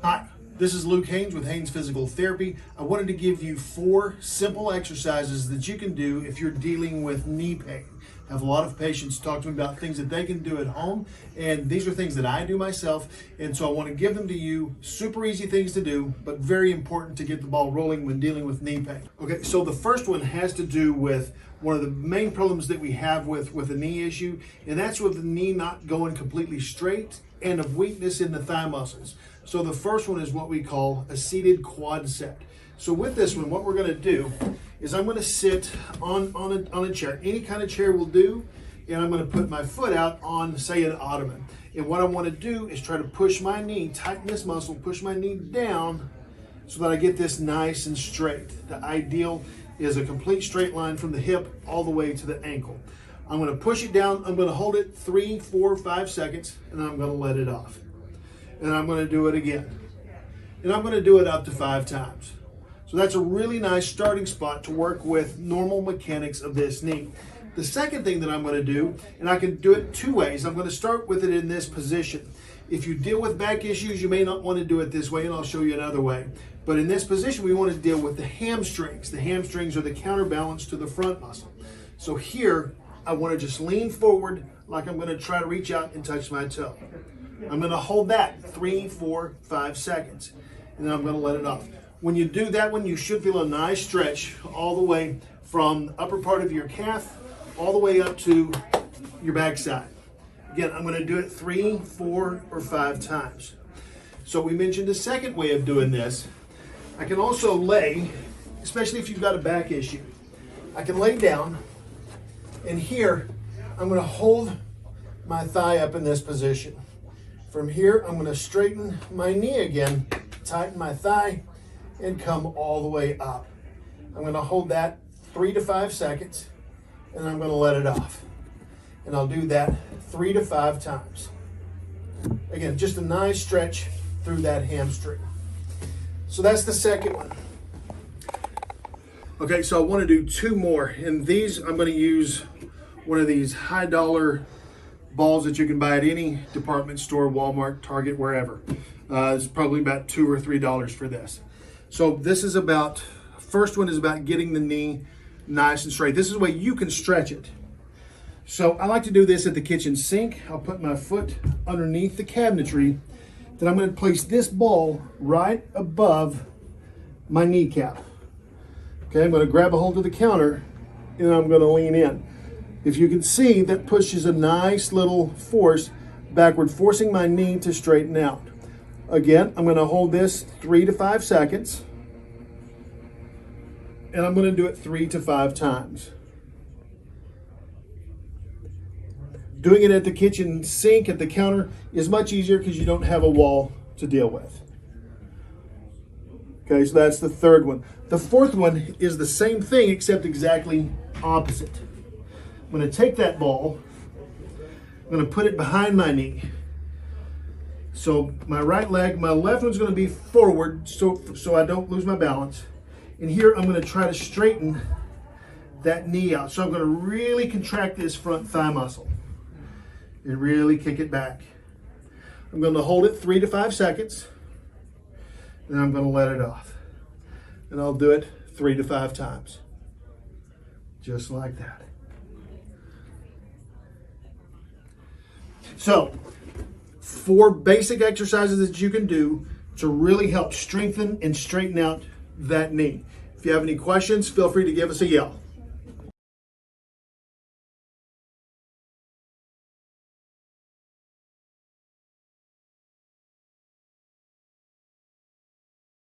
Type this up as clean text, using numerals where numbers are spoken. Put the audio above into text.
Hi, this is Luke Haynes with Haynes Physical Therapy. I wanted to give you 4 simple exercises that you can do if you're dealing with knee pain. I have a lot of patients talk to me about things that they can do at home, and these are things that I do myself, and so I want to give them to you. Super easy things to do, but very important to get the ball rolling when dealing with knee pain. Okay, so the first one has to do with one of the main problems that we have with a knee issue, and that's with the knee not going completely straight and of weakness in the thigh muscles. So the first one is what we call a seated quadricep. So with this one, what we're going to do is I'm going to sit on a chair. Any kind of chair will do, and I'm going to put my foot out on, say, an ottoman. And what I want to do is try to push my knee, tighten this muscle, push my knee down so that I get this nice and straight. The ideal is a complete straight line from the hip all the way to the ankle. I'm going to push it down. I'm going to hold it 3, 4, 5 seconds, and I'm going to let it off. And I'm going to do it again. And I'm going to do it up to 5 times. So that's a really nice starting spot to work with normal mechanics of this knee. The second thing that I'm going to do, and I can do it 2 ways. I'm going to start with it in this position. If you deal with back issues, you may not want to do it this way, and I'll show you another way. But in this position, we want to deal with the hamstrings. The hamstrings are the counterbalance to the front muscle. So here, I want to just lean forward like I'm going to try to reach out and touch my toe. I'm going to hold that 3, 4, 5 seconds, and then I'm going to let it off. When you do that one, you should feel a nice stretch all the way from the upper part of your calf all the way up to your backside. Again, I'm going to do it 3, 4, or 5 times. So we mentioned the second way of doing this. I can also lay, especially if you've got a back issue, I can lay down, and here I'm going to hold my thigh up in this position. From here, I'm going to straighten my knee again, tighten my thigh, and come all the way up. I'm going to hold that 3 to 5 seconds, and I'm going to let it off. And I'll do that 3 to 5 times. Again, just a nice stretch through that hamstring. So that's the second one. Okay, so I want to do 2 more, and these I'm going to use one of these high dollar balls that you can buy at any department store, Walmart, Target, wherever. It's probably about $2 or $3 for this. So this is about, first one is about getting the knee nice and straight. This is the way you can stretch it. So I like to do this at the kitchen sink. I'll put my foot underneath the cabinetry. Then I'm going to place this ball right above my kneecap. Okay, I'm going to grab a hold of the counter and I'm going to lean in. If you can see, that pushes a nice little force backward, forcing my knee to straighten out. Again, I'm going to hold this 3 to 5 seconds, and I'm going to do it 3 to 5 times. Doing it at the kitchen sink, at the counter, is much easier because you don't have a wall to deal with. Okay, so that's the third one. The fourth one is the same thing, except exactly opposite. I'm going to take that ball, I'm going to put it behind my knee. So my right leg, my left one's going to be forward so I don't lose my balance. And here I'm going to try to straighten that knee out. So I'm going to really contract this front thigh muscle and really kick it back. I'm going to hold it 3 to 5 seconds, and I'm going to let it off. And I'll do it 3 to 5 times, just like that. So, 4 basic exercises that you can do to really help strengthen and straighten out that knee. If you have any questions, feel free to give us a yell.